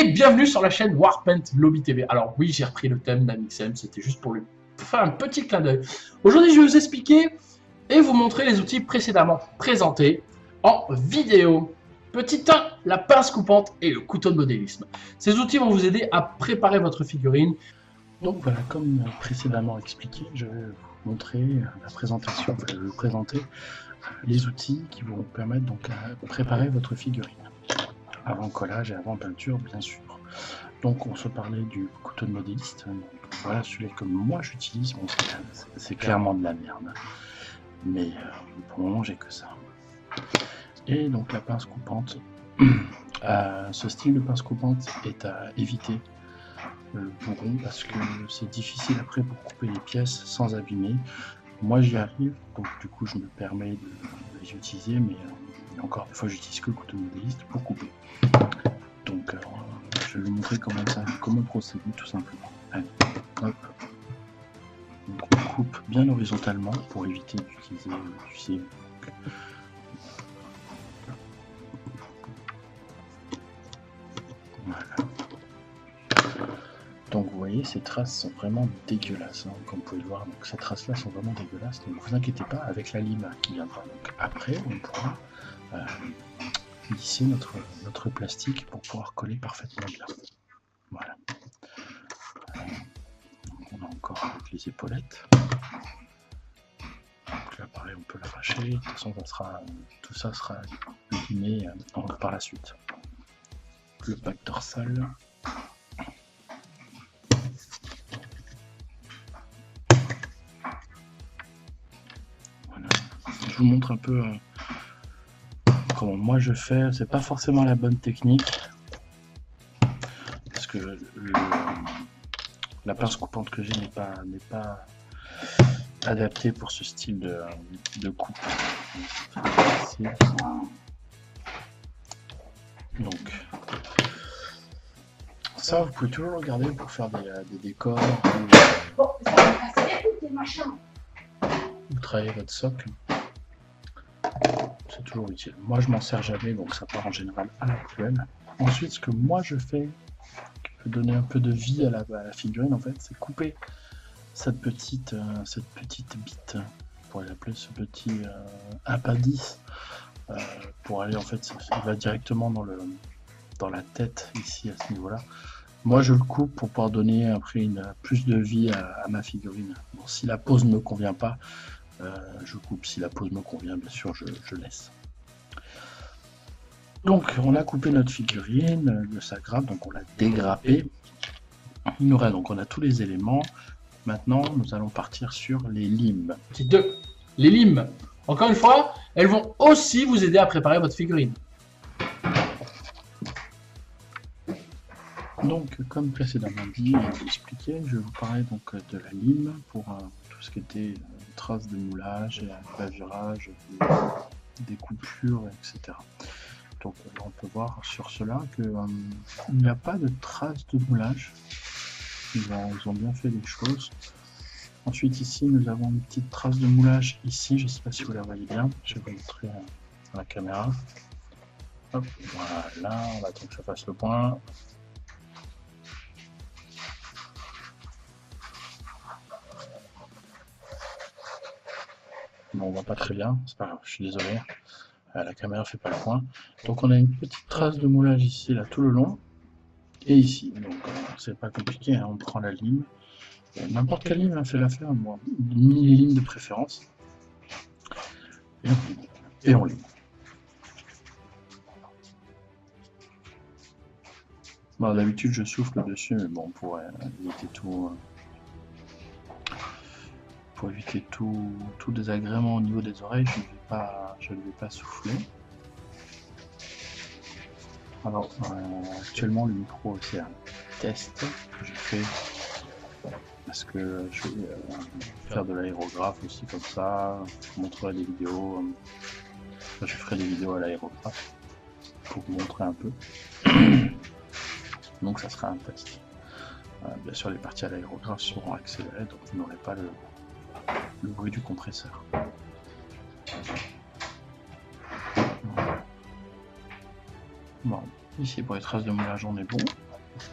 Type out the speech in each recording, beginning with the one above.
et bienvenue sur la chaîne Warpaint Lobby TV. Alors oui, j'ai repris le thème d'Amixem, c'était juste pour lui faire un petit clin d'œil. Aujourd'hui, je vais vous expliquer et vous montrer les outils précédemment présentés en vidéo. Petit 1, la pince coupante et le couteau de modélisme. Ces outils vont vous aider à préparer votre figurine. Donc voilà, comme précédemment expliqué, je vais vous montrer la présentation, je vais vous présenter les outils qui vont vous permettre donc à préparer votre figurine. Avant collage et avant peinture, bien sûr. Donc on se parlait du couteau de modéliste. Donc, voilà celui que moi j'utilise. Bon, c'est clairement de la merde. Mais pour le moment, j'ai que ça. Et donc la pince coupante. Ce style de pince coupante est à éviter le bourron parce que c'est difficile après pour couper les pièces sans abîmer. Moi j'y arrive, donc du coup je me permets de les utiliser, mais encore une fois j'utilise que le couteau modéliste pour couper. Donc je vais vous montrer comment procéder tout simplement. Allez, hop. Donc, on coupe bien horizontalement pour éviter d'utiliser voilà. Donc vous voyez, ces traces sont vraiment dégueulasses, hein, comme vous pouvez le voir. Donc ces traces-là sont vraiment dégueulasses. Donc ne vous inquiétez pas, avec la lime qui viendra donc après, on pourra lisser notre plastique pour pouvoir coller parfaitement bien. Voilà. On a encore avec les épaulettes. Donc là pareil, on peut l'arracher. De toute façon, tout ça sera limé par la suite. Le pack dorsal. Je vous montre un peu comment moi je fais. C'est pas forcément la bonne technique parce que la pince coupante que j'ai n'est pas adaptée pour ce style de coupe. Donc ça, vous pouvez toujours le regarder pour faire des décors ou travailler votre socle. C'est toujours utile. Moi je m'en sers jamais, donc ça part en général à la poubelle. Ensuite, ce que moi je fais, qui peut donner un peu de vie à la figurine, en fait, c'est couper cette petite bite, pour l'appeler ce petit appendice, pour aller en fait, ça va directement dans la tête ici à ce niveau-là. Moi je le coupe pour pouvoir donner après plus de vie à ma figurine. Bon, si la pose ne me convient pas, je coupe. Si la pose me convient, bien sûr, je laisse. Donc, on a coupé notre figurine, le sac-grappe, donc on l'a dégrappé. Il nous reste, donc on a tous les éléments. Maintenant, nous allons partir sur les limes. Petit 2, les limes. Encore une fois, elles vont aussi vous aider à préparer votre figurine. Donc, comme précédemment dit et expliqué, je vais vous parler donc de la lime pour tout ce qui était traces de moulage, bavurage, des coupures, etc. Donc là, on peut voir sur cela qu'il n'y a pas de traces de moulage. Ils ont bien fait les choses. Ensuite, ici, nous avons une petite trace de moulage ici. Je ne sais pas si vous la voyez bien. Je vais vous montrer à la caméra. Hop, voilà, on va attendre que je fasse le point. Bon, on voit pas très bien, c'est pas grave, je suis désolé. La caméra fait pas le point. Donc on a une petite trace de moulage ici, là, tout le long. Et ici, donc c'est pas compliqué, hein, on prend la lime. N'importe quelle lime, fait l'affaire, moi. Une mini-lime de préférence. Et on lime. Bon, d'habitude je souffle dessus, mais bon, pour éviter tout... Pour éviter tout désagrément au niveau des oreilles, je ne vais pas souffler. Alors, actuellement, le micro, c'est un test que je fais parce que je vais faire de l'aérographe aussi comme ça. Je vous montrerai des vidéos. Je ferai des vidéos à l'aérographe pour vous montrer un peu. Donc, ça sera un test. Bien sûr, les parties à l'aérographe seront accélérées, donc vous n'aurez pas le bruit du compresseur. Bon, ici pour les traces de moulage on est bon.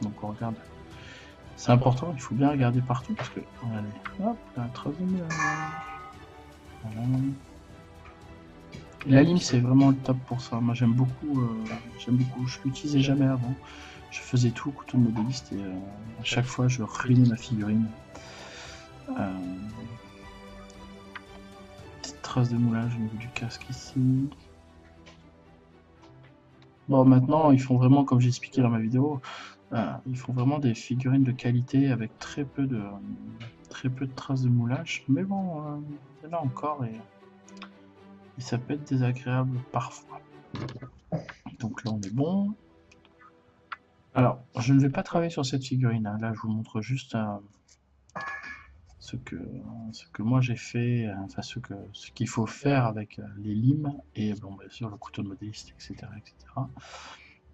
Donc on regarde. C'est important, il faut bien regarder partout parce que, regardez, hop, la trace de moulage. Voilà. Et la lime, c'est vraiment le top pour ça. Moi, j'aime beaucoup. Je l'utilisais jamais avant. Je faisais tout au couteau de modéliste et à chaque fois, je ruinais ma figurine. Petite trace de moulage au niveau du casque ici. Bon, maintenant, ils font vraiment, comme j'ai expliqué dans ma vidéo, ils font vraiment des figurines de qualité avec très peu de traces de moulage. Mais bon, il y en a encore et ça peut être désagréable parfois. Donc là, on est bon. Alors, je ne vais pas travailler sur cette figurine. Hein. Là, je vous montre juste ce que moi j'ai fait, enfin ce qu'il faut faire avec les limes et bon, bien sûr le couteau de modéliste, etc., etc.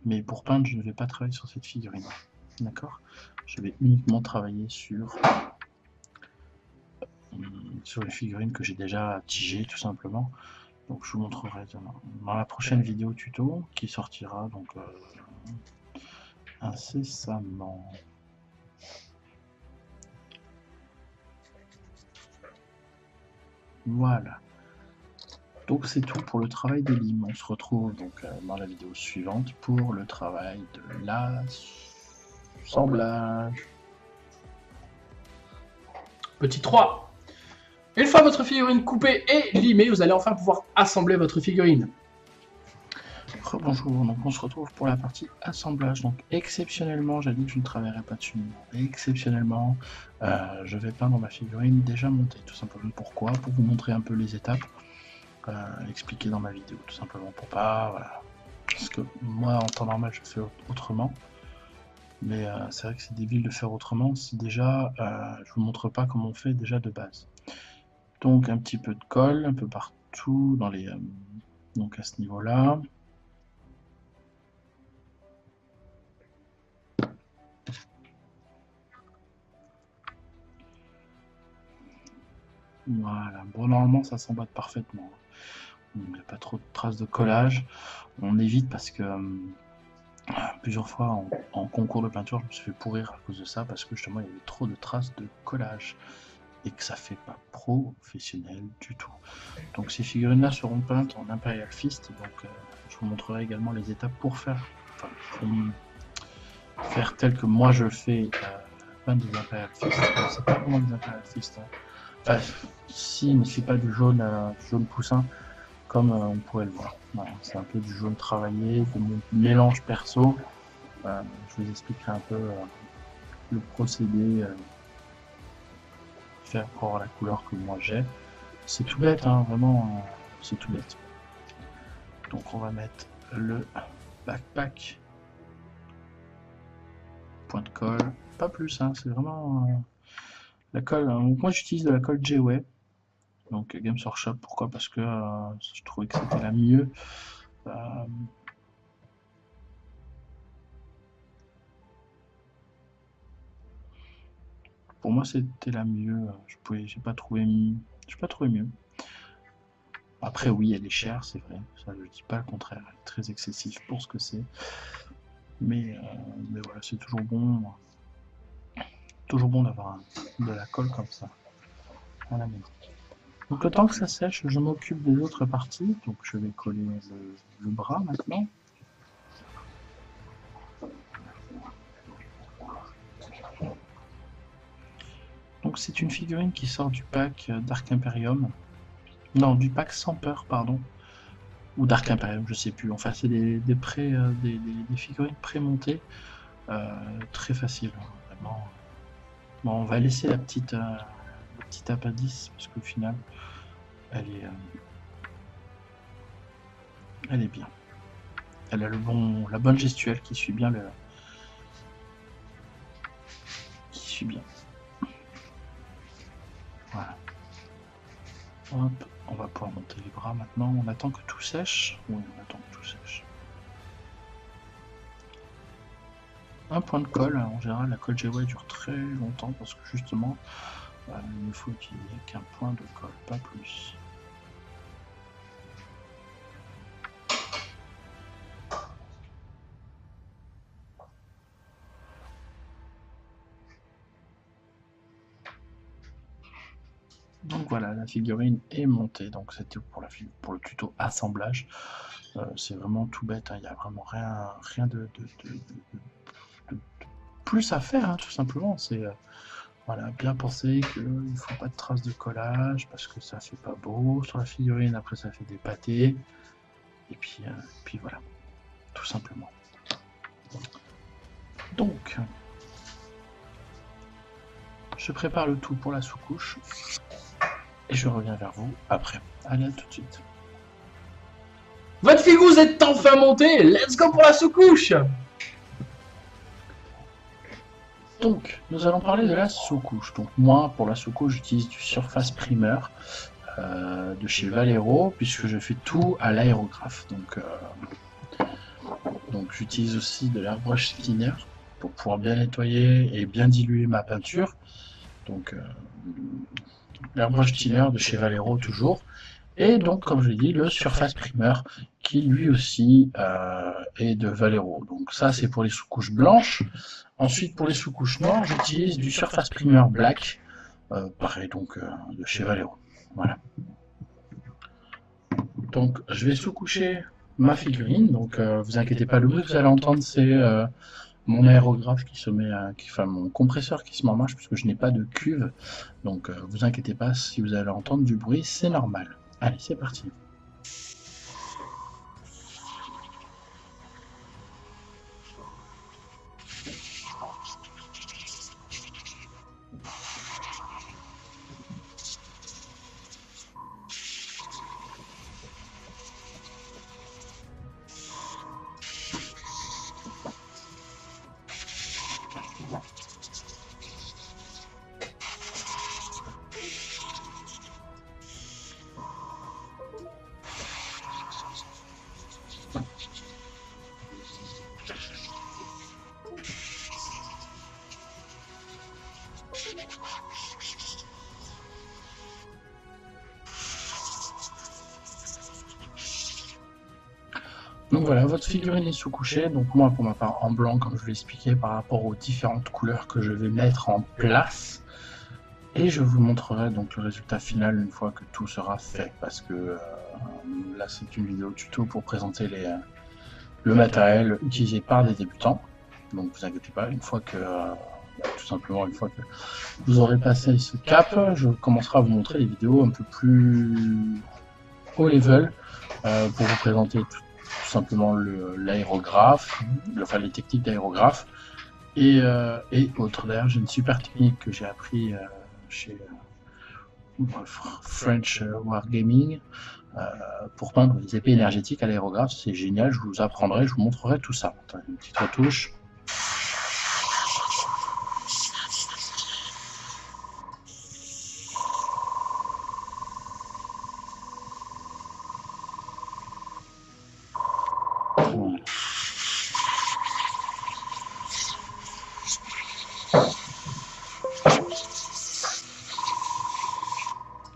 Mais pour peindre, je ne vais pas travailler sur cette figurine. D'accord? Je vais uniquement travailler sur les figurines que j'ai déjà tigées, tout simplement. Donc je vous montrerai dans la prochaine vidéo tuto qui sortira donc incessamment. Voilà. Donc c'est tout pour le travail des limes. On se retrouve donc dans la vidéo suivante pour le travail de l'assemblage. Petit 3. Une fois votre figurine coupée et limée, vous allez enfin pouvoir assembler votre figurine. Bonjour, donc on se retrouve pour la partie assemblage. Donc exceptionnellement, j'ai dit que je ne travaillerai pas dessus. Exceptionnellement, je vais peindre ma figurine déjà montée. Tout simplement pourquoi? Pour vous montrer un peu les étapes expliquées dans ma vidéo. Tout simplement pour pas... Voilà. Parce que moi, en temps normal, je fais autrement. Mais c'est vrai que c'est débile de faire autrement si déjà je vous montre pas comment on fait déjà de base. Donc un petit peu de colle un peu partout dans les donc à ce niveau-là. Voilà, bon normalement ça s'emboîte parfaitement. Il n'y a pas trop de traces de collage. On évite parce que plusieurs fois en concours de peinture je me suis fait pourrir à cause de ça parce que justement il y avait trop de traces de collage et que ça fait pas professionnel du tout. Donc ces figurines là seront peintes en Imperial Fist, donc je vous montrerai également les étapes pour faire tel que moi je le fais peindre des Imperial Fist. C'est pas vraiment des Imperial Fist, hein. Enfin, si, mais c'est pas du jaune poussin comme on pourrait le voir. Voilà, c'est un peu du jaune travaillé, de mon mélange perso. Je vous expliquerai un peu le procédé faire pour avoir la couleur que moi j'ai. C'est tout bête, hein, vraiment, c'est tout bête. Donc on va mettre le backpack, point de colle, pas plus, hein, c'est vraiment la colle. Moi j'utilise de la colle J-Way, donc Games Workshop. Pourquoi? Parce que je trouvais que c'était la mieux. Pour moi c'était la mieux. J'ai pas trouvé mieux. Après oui, elle est chère, c'est vrai, ça je dis pas le contraire, elle est très excessive pour ce que c'est, mais voilà, c'est toujours bon d'avoir de la colle comme ça à la maison. Donc le temps que ça sèche, je m'occupe des autres parties, donc je vais coller le bras maintenant. Donc c'est une figurine qui sort du pack Dark Imperium, non, du pack Sans Peur, pardon, ou Dark Imperium, je sais plus. Enfin, c'est des figurines pré-montées, très faciles, hein, vraiment. Bon, on va laisser la petite appendice parce qu'au final, elle est bien. Elle a la bonne gestuelle qui suit bien Voilà. Hop, on va pouvoir monter les bras maintenant. On attend que tout sèche. Oui, on attend que tout sèche. Un point de colle. En général, la colle J-Way dure très longtemps parce que justement, il ne faut qu'il n'y ait qu'un point de colle, pas plus. Donc voilà, la figurine est montée. Donc c'était pour le tuto assemblage. C'est vraiment tout bête, hein. Il n'y a vraiment rien de plus à faire, hein, tout simplement. C'est voilà, bien penser qu'il ne faut pas de traces de collage parce que ça fait pas beau sur la figurine. Après, ça fait des pâtés. Et puis voilà, tout simplement. Donc, je prépare le tout pour la sous-couche et je reviens vers vous après. Allez, à tout de suite. Votre figouze est enfin montée. Let's go pour la sous-couche. Donc, nous allons parler de la sous-couche. Donc, moi, pour la sous-couche, j'utilise du Surface Primer de chez Valero, puisque je fais tout à l'aérographe. Donc j'utilise aussi de l'airbrush thinner pour pouvoir bien nettoyer et bien diluer ma peinture. Donc, l'airbrush thinner de chez Valero, toujours. Et donc, comme je l'ai dit, le Surface Primer, qui lui aussi est de Valero. Donc ça, c'est pour les sous-couches blanches. Ensuite, pour les sous-couches noires, j'utilise du Surface Primer Black, pareil, donc de chez Valero. Voilà. Donc, je vais sous-coucher ma figurine. Donc, vous inquiétez pas, le bruit que vous allez entendre, c'est mon aérographe qui se met, enfin mon compresseur qui se met en marche, puisque je n'ai pas de cuve. Donc, vous inquiétez pas, si vous allez entendre du bruit, c'est normal. Allez, c'est parti. Donc voilà, votre figurine est sous-couchée. Donc moi, pour ma part, en blanc, comme je vous l'ai expliqué, par rapport aux différentes couleurs que je vais mettre en place. Et je vous montrerai donc le résultat final une fois que tout sera fait. Parce que là, c'est une vidéo tuto pour présenter le matériel utilisé par des débutants. Donc vous inquiétez pas, une fois que... tout simplement, une fois que vous aurez passé ce cap, je commencerai à vous montrer des vidéos un peu plus haut level pour vous présenter tout simplement l'aérographe, enfin les techniques d'aérographe et autres. D'ailleurs, j'ai une super technique que j'ai appris chez French Wargaming pour peindre des épées énergétiques à l'aérographe. C'est génial, je vous apprendrai, je vous montrerai tout ça. Attends, une petite retouche.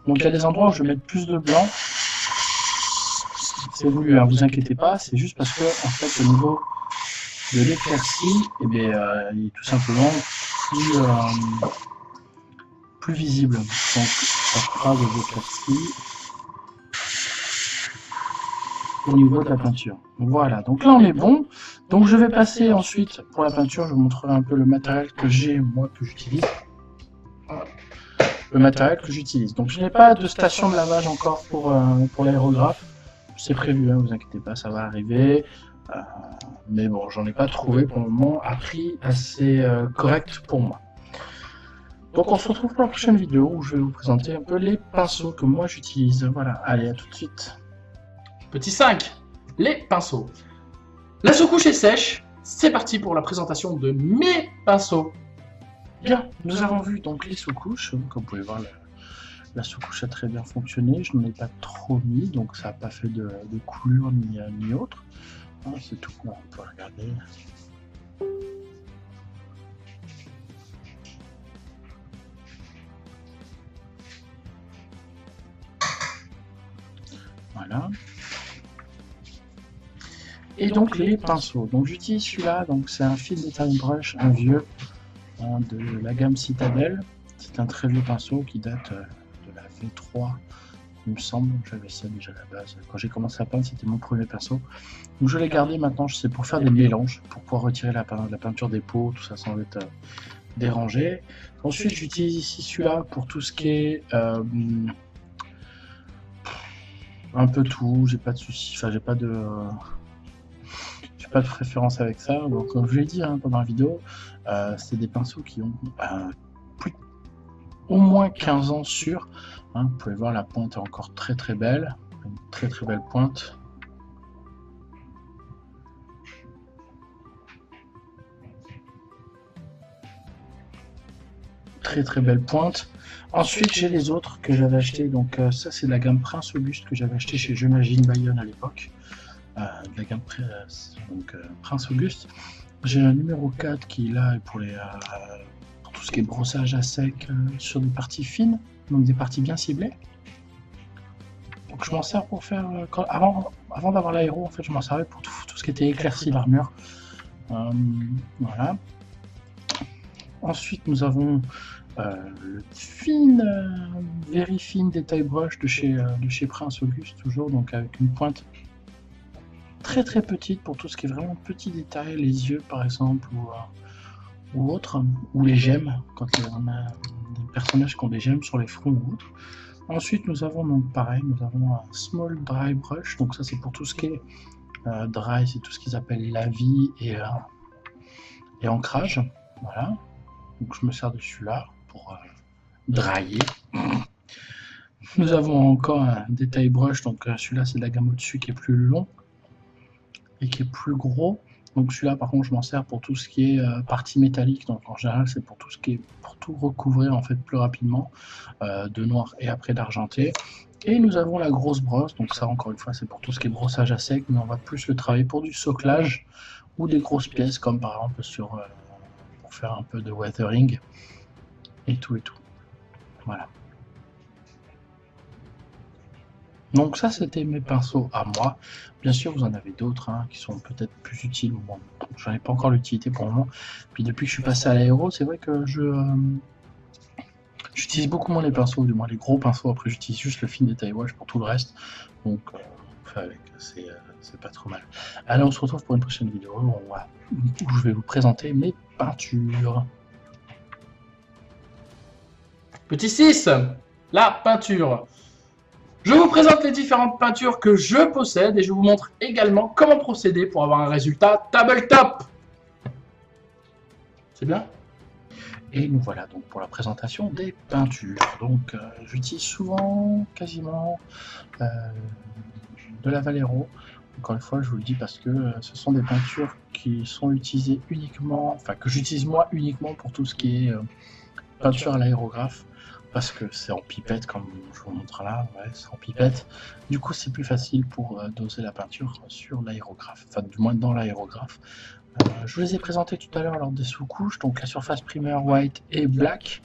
Donc il y a des endroits où je vais mettre plus de blanc. C'est voulu, hein, vous inquiétez pas, c'est juste parce que en fait au niveau de l'éclaircie, eh bien, il est tout simplement plus visible. Donc ça fera de l'éclaircie au niveau de la peinture. Voilà, donc là on est bon. Donc je vais passer ensuite pour la peinture, je vous montrerai un peu le matériel que j'ai, moi, que j'utilise. Le matériel que j'utilise. Donc je n'ai pas de station de lavage encore pour l'aérographe. C'est prévu, hein, vous inquiétez pas, ça va arriver. Mais bon, j'en ai pas trouvé pour le moment à prix assez correct pour moi. Donc on se retrouve pour la prochaine vidéo où je vais vous présenter un peu les pinceaux que moi j'utilise. Voilà, allez, à tout de suite. Petit 5, les pinceaux. La sous-couche est sèche. C'est parti pour la présentation de mes pinceaux. Bien, nous avons vu donc les sous-couches. Comme vous pouvez voir, la sous-couche a très bien fonctionné. Je n'en ai pas trop mis, donc ça n'a pas fait de coulure ni autre. C'est tout, on peut regarder. Voilà. Et donc les pinceaux. Donc j'utilise celui-là. Donc c'est un fil de time brush, un vieux, de la gamme Citadel. C'est un très vieux pinceau qui date de la V3, il me semble. J'avais ça déjà à la base. Quand j'ai commencé à peindre, c'était mon premier pinceau. Donc je l'ai gardé maintenant, c'est pour faire des mélanges, pour pouvoir retirer la peinture des pots, tout ça sans être dérangé. Ensuite, j'utilise ici celui-là pour tout ce qui est un peu tout. J'ai pas de soucis, enfin j'ai pas de préférence avec ça. Donc comme je l'ai dit pendant la vidéo, c'est des pinceaux qui ont au moins 15 ans sur. Vous pouvez voir, la pointe est encore très très belle, une très très belle pointe. Très très belle pointe. Ensuite, j'ai les autres que j'avais acheté. Donc ça, c'est de la gamme Prince Auguste que j'avais acheté chez J'imagine Bayonne à l'époque. De la gamme Prince Auguste. J'ai un numéro 4 qui est là pour tout ce qui est brossage à sec sur des parties fines, donc des parties bien ciblées. Donc je m'en sers pour faire avant d'avoir l'aéro, en fait, je m'en servais pour tout ce qui était éclairci l'armure. Voilà. Ensuite, nous avons le very fine détail brush de chez Prince Auguste, toujours, donc avec une pointe très très petite pour tout ce qui est vraiment petit détail, les yeux par exemple, ou autre, ou les gemmes, quand on a des personnages qui ont des gemmes sur les fronts ou autre. Ensuite, nous avons donc pareil, nous avons un small dry brush, donc ça c'est pour tout ce qui est dry, c'est tout ce qu'ils appellent lavis et ancrage, voilà. Donc je me sers de celui-là pour drailler. Nous avons encore un détail brush, donc celui-là c'est de la gamme au-dessus qui est plus long et qui est plus gros. Donc celui-là par contre je m'en sers pour tout ce qui est partie métallique, donc en général c'est pour tout ce qui est pour tout recouvrir en fait plus rapidement de noir et après d'argenté. Et nous avons la grosse brosse, donc ça encore une fois c'est pour tout ce qui est brossage à sec, mais on va plus le travailler pour du soclage ou des grosses pièces comme par exemple pour faire un peu de weathering et tout. Voilà. Donc ça c'était mes pinceaux à moi. Bien sûr vous en avez d'autres qui sont peut-être plus utiles. Bon, j'en ai pas encore l'utilité pour le moment. Puis depuis que je suis passé à l'aéro, c'est vrai que j'utilise beaucoup moins les pinceaux, du moins les gros pinceaux. Après j'utilise juste le fin détail wash pour tout le reste. Donc avec, c'est pas trop mal. Allez, on se retrouve pour une prochaine vidéo où je vais vous présenter mes peintures. Petit 6, la peinture. Je vous présente les différentes peintures que je possède et je vous montre également comment procéder pour avoir un résultat tabletop. C'est bien? Et nous voilà donc pour la présentation des peintures. Donc j'utilise souvent, quasiment, de la Vallejo. Encore une fois, je vous le dis parce que ce sont des peintures qui sont utilisées uniquement, enfin que j'utilise moi uniquement pour tout ce qui est peinture à l'aérographe. Parce que c'est en pipette, comme je vous montre là, ouais, c'est en pipette. Du coup, c'est plus facile pour doser la peinture sur l'aérographe, enfin du moins dans l'aérographe. Je vous les ai présentés tout à l'heure lors des sous-couches, donc la surface primaire white et black.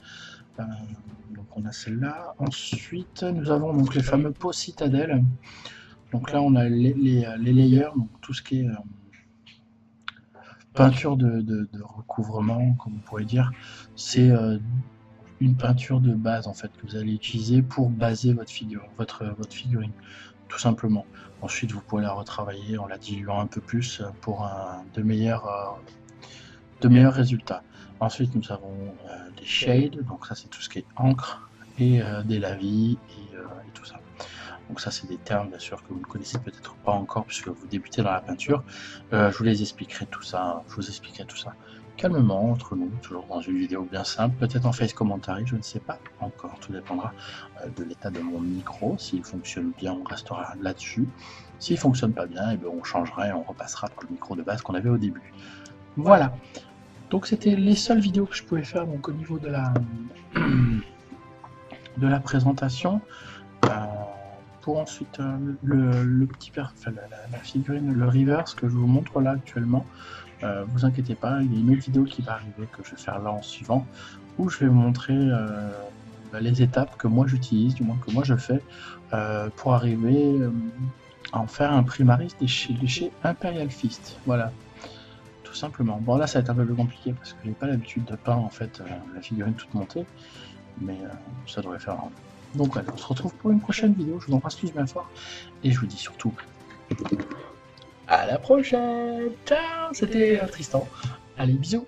Donc on a celle-là. Ensuite, nous avons donc les fameux pots citadelles. Donc là, on a les layers, donc tout ce qui est peinture de recouvrement, comme on pourrait dire. C'est une peinture de base en fait que vous allez utiliser pour baser votre figurine, tout simplement. Ensuite, vous pouvez la retravailler en la diluant un peu plus pour de meilleurs résultats. Ensuite, nous avons des shades, donc ça c'est tout ce qui est encre et des lavis et tout ça. Donc ça c'est des termes bien sûr que vous ne connaissez peut-être pas encore puisque vous débutez dans la peinture. Je vous expliquerai tout ça. Calmement entre nous, toujours dans une vidéo bien simple, peut-être en face commentary, je ne sais pas encore, tout dépendra de l'état de mon micro. S'il fonctionne bien, on restera là-dessus. S'il fonctionne pas bien, et bien on changera et on repassera pour le micro de base qu'on avait au début. Voilà, donc c'était les seules vidéos que je pouvais faire donc, au niveau de la présentation. Pour ensuite le petit la figurine, le reverse que je vous montre là actuellement. Vous inquiétez pas, il y a une autre vidéo qui va arriver que je vais faire là en suivant où je vais vous montrer les étapes que moi j'utilise, du moins que moi je fais pour arriver à en faire un primaris de chez Imperial Fist. Voilà, tout simplement. Bon là ça va être un peu plus compliqué parce que j'ai pas l'habitude de peindre en fait la figurine toute montée, mais ça devrait faire Donc voilà, on se retrouve pour une prochaine vidéo. Je vous embrasse tous bien fort. Et je vous dis surtout à la prochaine. Ciao, c'était Tristan. Allez, bisous.